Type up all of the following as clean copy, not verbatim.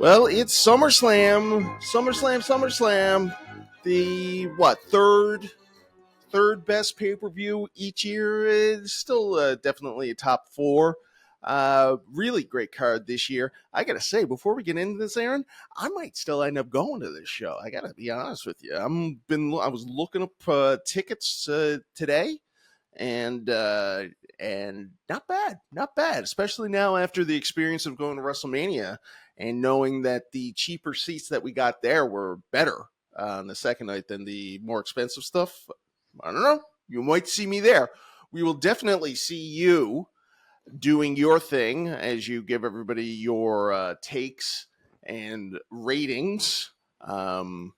Well, it's SummerSlam. SummerSlam. The third best pay-per-view each year. Is still definitely a top four. Really great card this year. I gotta say, before we get into this, Aaron, I might still end up going to this show. I gotta be honest with you. I was looking up tickets today, and not bad, especially now after the experience of going to WrestleMania and knowing that the cheaper seats that we got there were better on the second night than the more expensive stuff. I don't know. You might see me there. We will definitely see you doing your thing as you give everybody your takes and ratings. But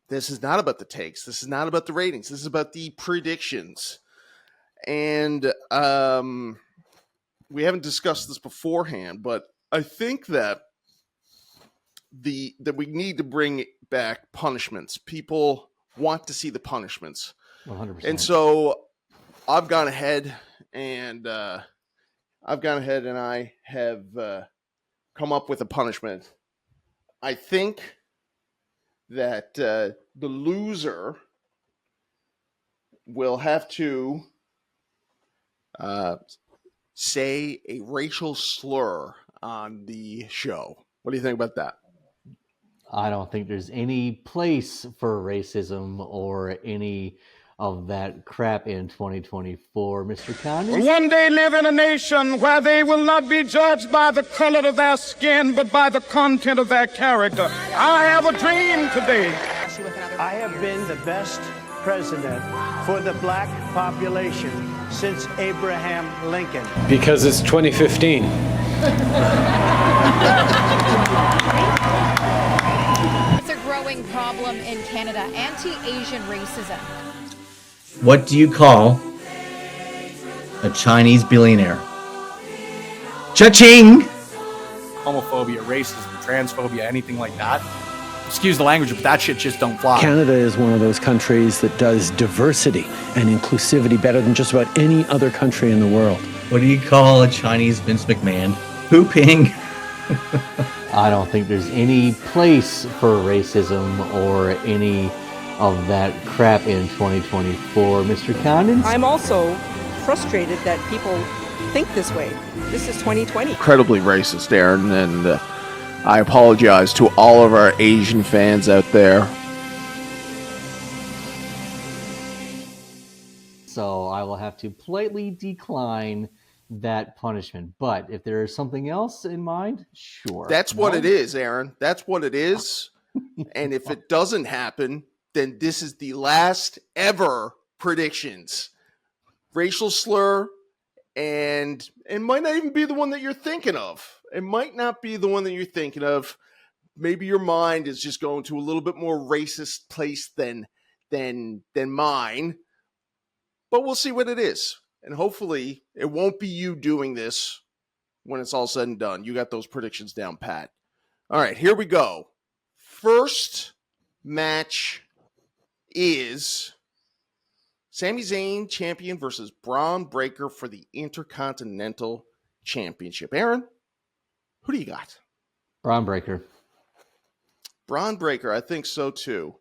this is not about the takes. This is not about the ratings. This is about the predictions. And we haven't discussed this beforehand, but I think that we need to bring back punishments. People want to see the punishments. 100%. And so I've gone ahead and I have come up with a punishment. I think that the loser will have to say a racial slur on the show. What do you think about that? I don't think there's any place for racism or any of that crap in 2024, Mr. Condon. One day live in a nation where they will not be judged by the color of their skin, but by the content of their character. I have a dream today. I have been the best president for the black population since Abraham Lincoln. Because it's 2015. It's a growing problem in Canada, anti-Asian racism. What do you call a Chinese billionaire? Cha-ching! Homophobia, racism, transphobia, anything like that. Excuse the language, but that shit just don't fly. Canada is one of those countries that does diversity and inclusivity better than just about any other country in the world. What do you call a Chinese Vince McMahon? Pooping. I don't think there's any place for racism or any of that crap in 2024, Mr. Condon. I'm also frustrated that people think this way. This is 2020. Incredibly racist, Aaron, and I apologize to all of our Asian fans out there. So I will have to politely decline that punishment. But if there is something else in mind, sure. That's what it is, Aaron. That's what it is. And if it doesn't happen, then this is the last ever predictions. Racial slur, and it might not even be the one that you're thinking of. It might not be the one that you're thinking of. Maybe your mind is just going to a little bit more racist place than mine. But we'll see what it is. And hopefully it won't be you doing this when it's all said and done. You got those predictions down pat. All right, here we go. First match is Sami Zayn champion versus Braun Breaker for the Intercontinental Championship. Aaron, who do you got? Braun Breaker. Braun Breaker, I think so too.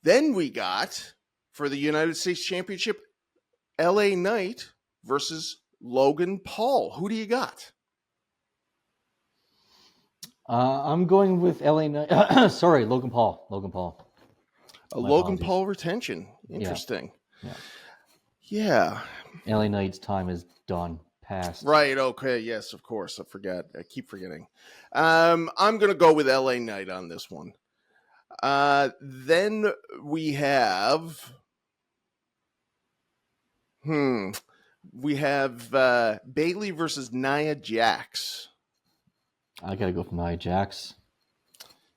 Then we got, for the United States Championship, LA Knight versus Logan Paul. Who do you got? I'm going with LA Knight. Sorry, Logan Paul. Logan Paul retention. Interesting. Yeah. LA Knight's time is done. Passed. Right. Okay. Yes, of course. I forgot. I keep forgetting. I'm going to go with LA Knight on this one. Then we have... We have Bayley versus Nia Jax. I got to go for Nia Jax.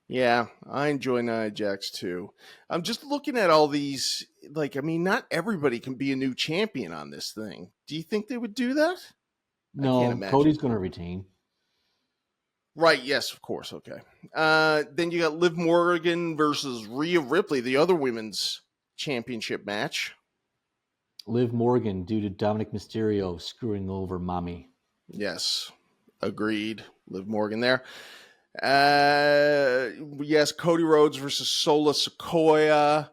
Yeah, I enjoy Nia Jax too. I'm just looking at all these. Not everybody can be a new champion on this thing. Do you think they would do that? No, Cody's going to retain. Right, yes, of course. Okay. Then you got Liv Morgan versus Rhea Ripley, the other women's championship match. Liv Morgan due to Dominic Mysterio screwing over Mommy. Yes. Agreed. Liv Morgan there. Yes, Cody Rhodes versus Solo Sikoa.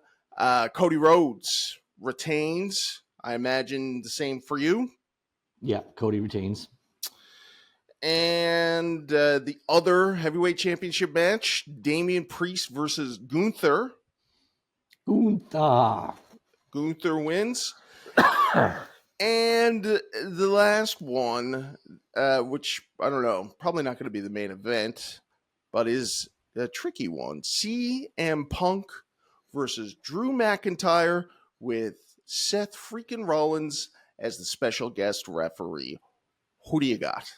Cody Rhodes retains. I imagine the same for you. Yeah, Cody retains. And the other heavyweight championship match, Damian Priest versus Gunther. Gunther wins. And the last one, which I don't know, probably not going to be the main event, but is a tricky one. CM Punk versus Drew McIntyre with Seth freaking Rollins as the special guest referee. Who do you got?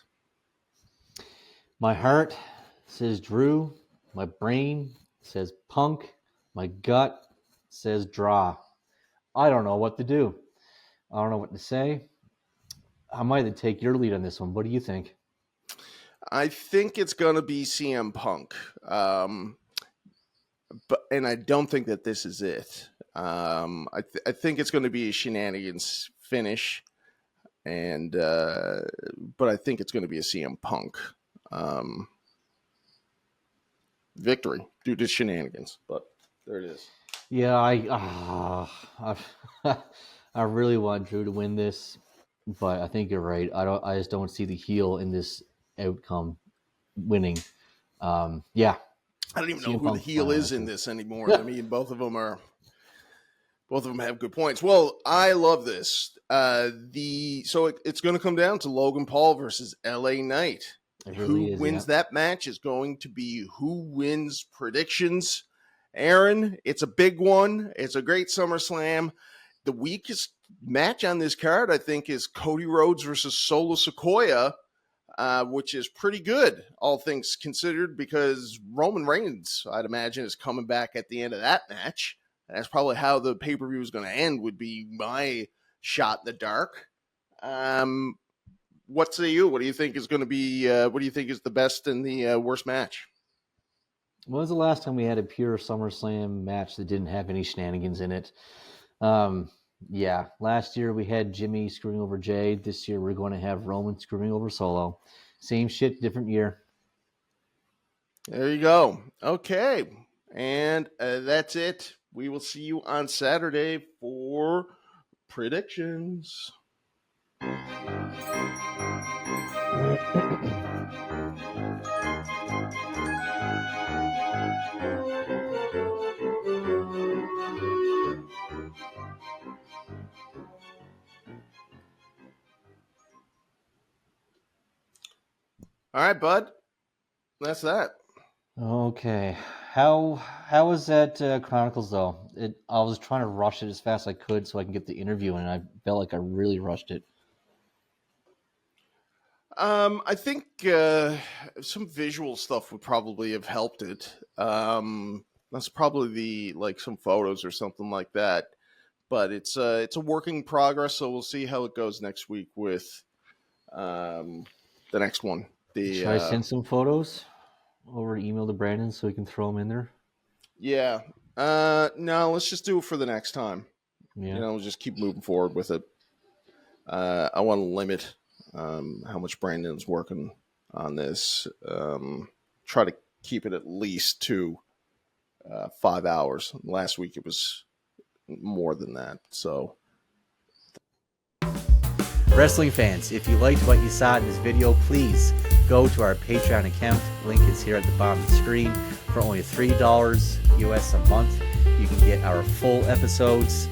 My heart says Drew. My brain says Punk. My gut says draw. I don't know what to do. I don't know what to say. I might take your lead on this one. What do you think? I think it's going to be CM Punk. And I don't think that this is it. I think it's going to be a shenanigans finish. And but I think it's going to be a CM Punk victory due to shenanigans. But there it is. Yeah, I really want Drew to win this, but I think you're right. I just don't see the heel in this outcome winning. Yeah. I don't even know who the heel is in this anymore. I mean, both of them have good points. Well, I love this. So it's going to come down to Logan Paul versus LA Knight. Who wins that match is going to be who wins predictions. Aaron, it's a big one. It's a great SummerSlam. The weakest match on this card, I think, is Cody Rhodes versus Solo Sikoa, which is pretty good, all things considered, because Roman Reigns, I'd imagine, is coming back at the end of that match. That's probably how the pay-per-view is going to end, would be my shot in the dark. What say you? What do you think is going to be, what do you think is the best and the worst match? When was the last time we had a pure SummerSlam match that didn't have any shenanigans in it? Yeah, last year we had Jimmy screwing over Jay. This year we're going to have Roman screwing over Solo. Same shit, different year. There you go. Okay. And that's it. We will see you on Saturday for predictions. All right, bud. That's that. Okay. How was that Chronicles, though? I was trying to rush it as fast as I could so I can get the interview, and I felt like I really rushed it. I think some visual stuff would probably have helped it. That's probably some photos or something like that. But it's a working progress, so we'll see how it goes next week with the next one. Should I send some photos over email to Brandon so he can throw them in there? Yeah. No, let's just do it for the next time. Yeah. We'll just keep moving forward with it. I want to limit how much Brandon's working on this. Try to keep it at least to 5 hours. Last week it was more than that. So, wrestling fans, if you liked what you saw in this video, please go to our Patreon account. Link is here at the bottom of the screen. For only $3 US a month, you can get our full episodes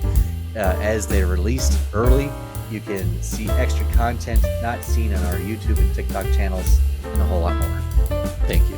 as they're released early. You can see extra content not seen on our YouTube and TikTok channels, and a whole lot more. Thank you.